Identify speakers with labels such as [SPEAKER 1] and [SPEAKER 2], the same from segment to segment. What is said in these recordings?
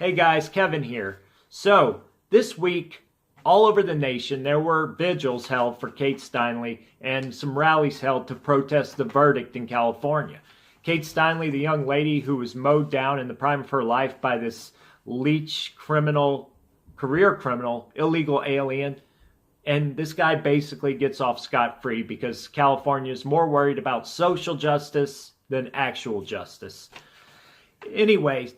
[SPEAKER 1] Hey guys, Kevin here. So, this week, all over the nation, there were vigils held for Kate Steinle and some rallies held to protest the verdict in California. Kate Steinle, the young lady who was mowed down in the prime of her life by this leech criminal, career criminal, illegal alien, and this guy basically gets off scot-free because California is more worried about social justice than actual justice. Anyway,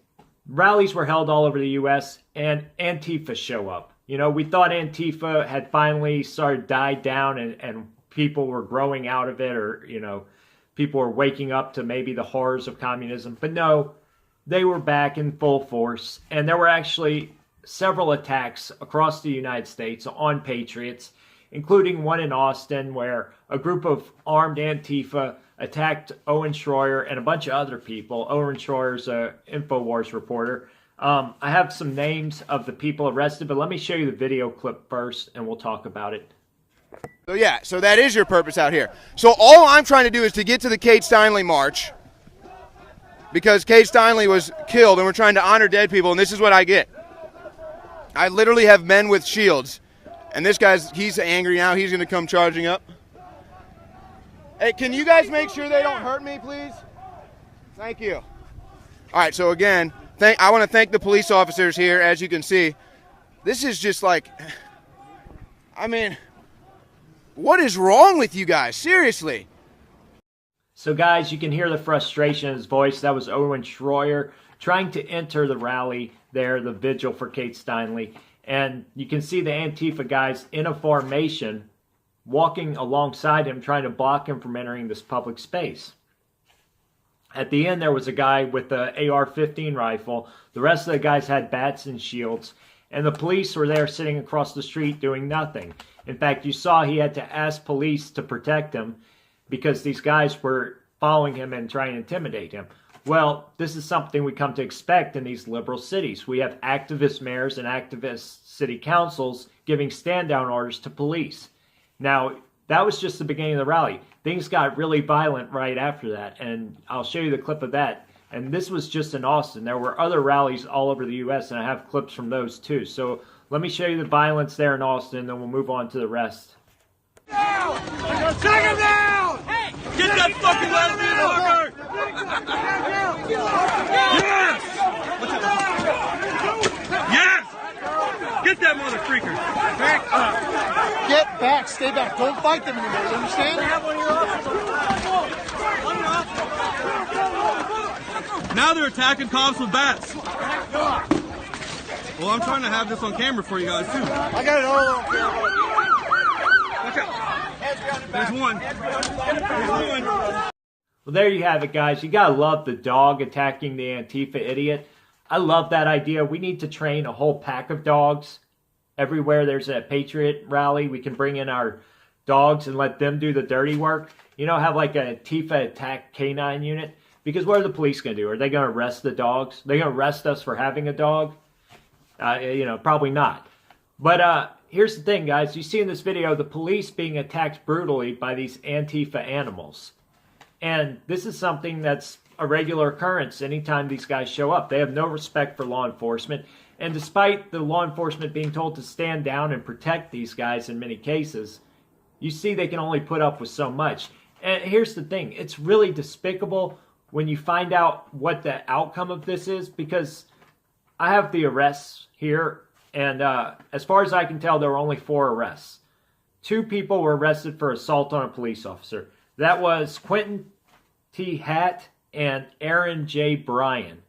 [SPEAKER 1] rallies were held all over the U.S. and Antifa show up. You know, we thought Antifa had finally started died down and people were growing out of it, or, you know, people were waking up to maybe the horrors of communism. But no, they were back in full force. And there were actually several attacks across the United States on patriots, including one in Austin where a group of armed Antifa attacked Owen Shroyer and a bunch of other people. Owen Shroyer's an InfoWars reporter. I have some names of the people arrested, but let me show you the video clip first, and we'll talk about it.
[SPEAKER 2] So yeah, so that is your purpose out here. So all I'm trying to do is to get to the Kate Steinle march, because Kate Steinle was killed, and we're trying to honor dead people, and this is what I get. I literally have men with shields, and this he's angry now. He's going to come charging up. Hey, can you guys make sure they don't hurt me, please? Thank you. All right, so again, I want to thank the police officers here. As you can see, this is just like, I mean, what is wrong with you guys? Seriously.
[SPEAKER 1] So guys, you can hear the frustration in his voice. That was Owen Shroyer trying to enter the rally there, the vigil for Kate Steinle. And you can see the Antifa guys in a formation walking alongside him, trying to block him from entering this public space. At the end, there was a guy with the AR-15 rifle. The rest of the guys had bats and shields. And the police were there sitting across the street doing nothing. In fact, you saw he had to ask police to protect him because these guys were following him and trying to intimidate him. Well, this is something we come to expect in these liberal cities. We have activist mayors and activist city councils giving stand-down orders to police. Now, that was just the beginning of the rally. Things got really violent right after that, and I'll show you the clip of that. And this was just in Austin. There were other rallies all over the U.S., and I have clips from those too. So let me show you the violence there in Austin, and then we'll move on to the rest.
[SPEAKER 3] Down! Take him down! Hey! Get that fucking lesbian hooker! Yes! Yes! Get that mother freaker! Back up!
[SPEAKER 4] Get back, stay back. Don't fight them anymore. You understand?
[SPEAKER 3] Now they're attacking cops with bats. Well, I'm trying to have this on camera for you guys too.
[SPEAKER 4] I got it all on camera.
[SPEAKER 3] Okay. There's one. There's one.
[SPEAKER 1] Well, there you have it, guys. You gotta love the dog attacking the Antifa idiot. I love that idea. We need to train a whole pack of dogs. Everywhere there's a Patriot rally, we can bring in our dogs and let them do the dirty work. You know, have like a Antifa attack canine unit. Because what are the police going to do? Are they going to arrest the dogs? Are they going to arrest us for having a dog? You know, probably not. But here's the thing, guys. You see in this video the police being attacked brutally by these Antifa animals. And this is something that's a regular occurrence anytime these guys show up. They have no respect for law enforcement. And despite the law enforcement being told to stand down and protect these guys in many cases, you see they can only put up with so much. And here's the thing. It's really despicable when you find out what the outcome of this is, because I have the arrests here, and as far as I can tell, there were only 4 arrests. 2 people were arrested for assault on a police officer. That was Quentin T. Hatt and Aaron J. Bryan.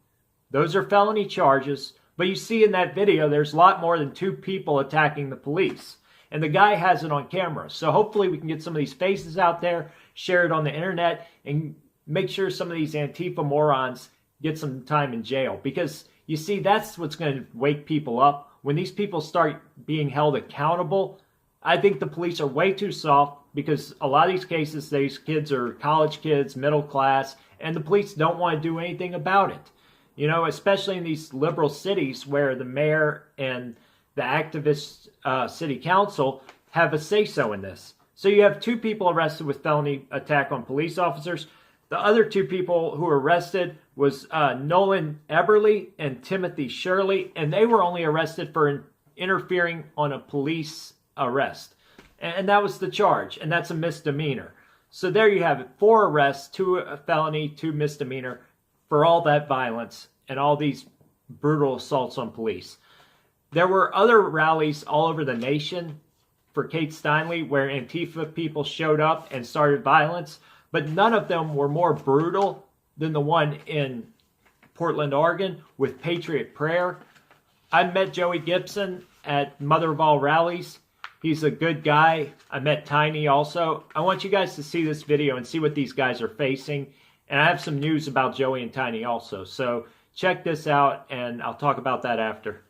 [SPEAKER 1] Those are felony charges, but you see in that video, there's a lot more than 2 people attacking the police. And the guy has it on camera. So hopefully we can get some of these faces out there, share it on the internet, and make sure some of these Antifa morons get some time in jail. Because, you see, that's what's going to wake people up. When these people start being held accountable, I think the police are way too soft, because a lot of these cases, these kids are college kids, middle class, and the police don't want to do anything about it. You know, especially in these liberal cities where the mayor and the activist city council have a say-so in this. So you have 2 people arrested with felony attack on police officers. The other 2 people who were arrested was Nolan Eberly and Timothy Shirley, and they were only arrested for interfering on a police arrest. And that was the charge, and that's a misdemeanor. So there you have it, 4 arrests, 2 felony, 2 misdemeanor for all that violence and all these brutal assaults on police. There were other rallies all over the nation for Kate Steinle where Antifa people showed up and started violence, but none of them were more brutal than the one in Portland, Oregon with Patriot Prayer. I met Joey Gibson at Mother of All Rallies. He's a good guy. I met Tiny also. I want you guys to see this video and see what these guys are facing. And I have some news about Joey and Tiny also. So check this out and I'll talk about that after.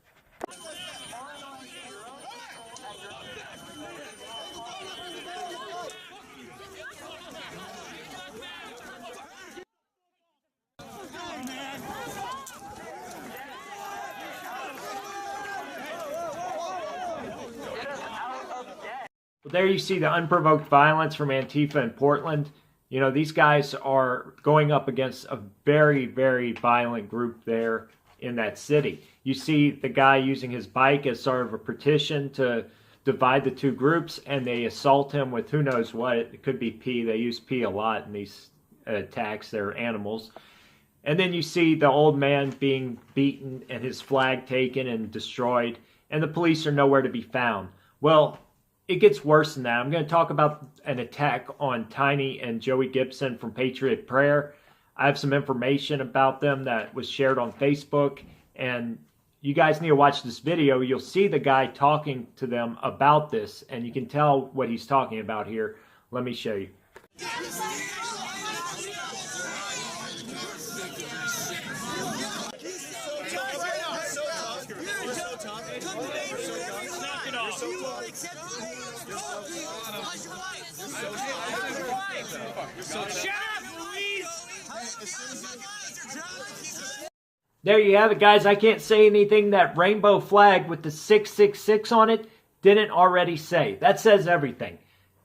[SPEAKER 1] There you see the unprovoked violence from Antifa in Portland. You know, these guys are going up against a very, very violent group there in that city. You see the guy using his bike as sort of a partition to divide the 2 groups, and they assault him with who knows what. It could be pee. They use pee a lot in these attacks. They're animals. And then you see the old man being beaten and his flag taken and destroyed, and the police are nowhere to be found. Well, it gets worse than that. I'm going to talk about an attack on Tiny and Joey Gibson from Patriot Prayer. I have some information about them that was shared on Facebook, and you guys need to watch this video. You'll see the guy talking to them about this, and you can tell what he's talking about here. Let me show you. There you have it, guys. I can't say anything that rainbow flag with the 666 on it didn't already say. That says everything.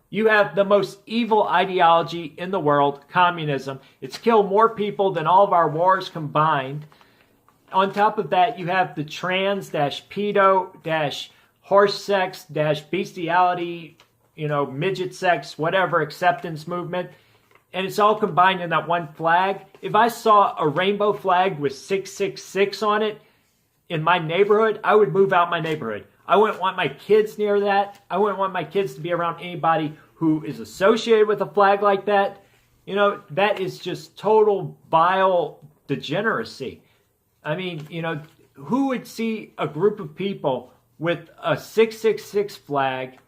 [SPEAKER 1] You have the most evil ideology in the world, communism. It's killed more people than all of our wars combined. On top of that, you have the trans-pedo-horse sex-bestiality, midget sex, whatever, acceptance movement. And it's all combined in that one flag. If I saw a rainbow flag with 666 on it in my neighborhood, I would move out my neighborhood. I wouldn't want my kids near that. I wouldn't want my kids to be around anybody who is associated with a flag like that. That is just total vile degeneracy. I mean, who would see a group of people with a 666 flag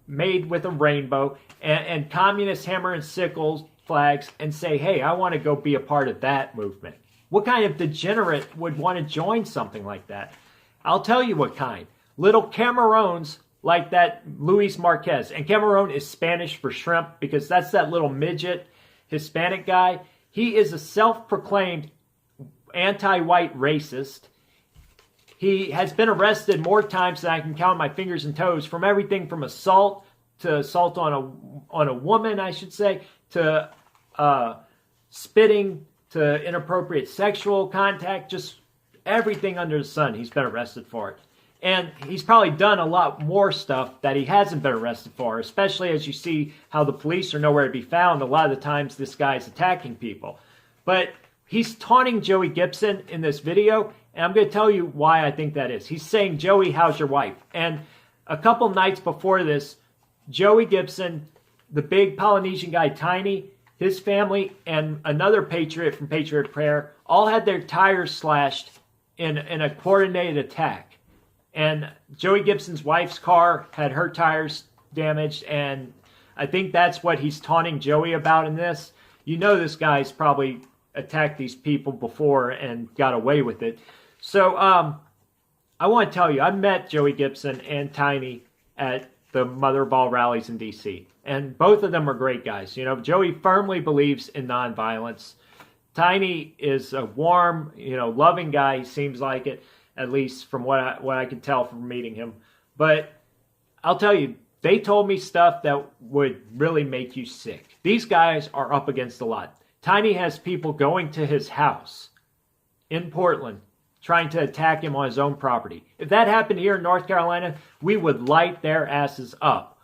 [SPEAKER 1] made with a rainbow and communist hammer and sickles flags and say, hey, I want to go be a part of that movement? What kind of degenerate would want to join something like that? I'll tell you what kind. Little Cameroons like that Luis Marquez. And Cameroon is Spanish for shrimp because that's that little midget Hispanic guy. He is a self-proclaimed anti-white racist. He has been arrested more times than I can count on my fingers and toes, from everything from assault to assault on a woman, I should say, to spitting, to inappropriate sexual contact, just everything under the sun. He's been arrested for it. And he's probably done a lot more stuff that he hasn't been arrested for, especially as you see how the police are nowhere to be found. A lot of the times this guy's attacking people. But he's taunting Joey Gibson in this video, and I'm going to tell you why I think that is. He's saying, Joey, how's your wife? And a couple nights before this, Joey Gibson, the big Polynesian guy, Tiny, his family, and another patriot from Patriot Prayer all had their tires slashed in a coordinated attack. And Joey Gibson's wife's car had her tires damaged, and I think that's what he's taunting Joey about in this. This guy's probably attacked these people before and got away with it. So I want to tell you, I met Joey Gibson and Tiny at the Mother of All Rallies in D.C., and both of them are great guys. Joey firmly believes in nonviolence. Tiny is a warm, loving guy. He seems like it, at least from what I can tell from meeting him. But I'll tell you, they told me stuff that would really make you sick. These guys are up against a lot. Tiny has people going to his house in Portland trying to attack him on his own property. If that happened here in North Carolina, we would light their asses up.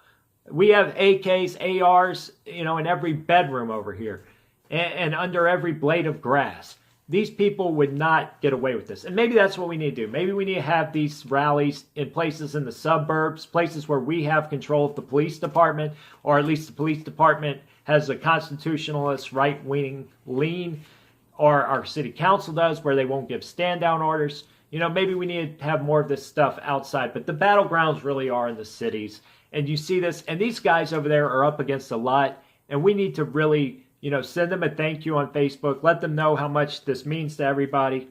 [SPEAKER 1] We have AKs, ARs, in every bedroom over here and under every blade of grass. These people would not get away with this. And maybe that's what we need to do. Maybe we need to have these rallies in places in the suburbs, places where we have control of the police department, or at least the police department has a constitutionalist right-wing lean, or our city council does, where they won't give stand-down orders. Maybe we need to have more of this stuff outside, but the battlegrounds really are in the cities. And you see this, and these guys over there are up against a lot, and we need to really, send them a thank you on Facebook. Let them know how much this means to everybody.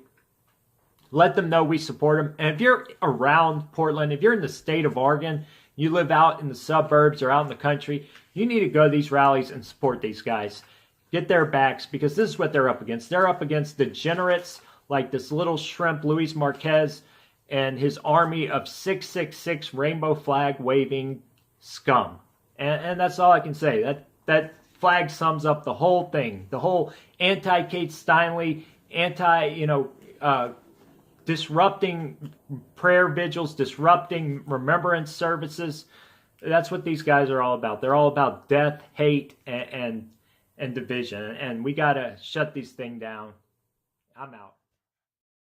[SPEAKER 1] Let them know we support them. And if you're around Portland, if you're in the state of Oregon, you live out in the suburbs or out in the country, you need to go to these rallies and support these guys. Get their backs, because this is what they're up against. They're up against degenerates like this little shrimp, Luis Marquez, and his army of 666 rainbow flag waving scum. And that's all I can say. That flag sums up the whole thing. The whole anti-Kate Steinle, disrupting prayer vigils, disrupting remembrance services. That's what these guys are all about. They're all about death, hate, and division. And we got to shut these things down. I'm out.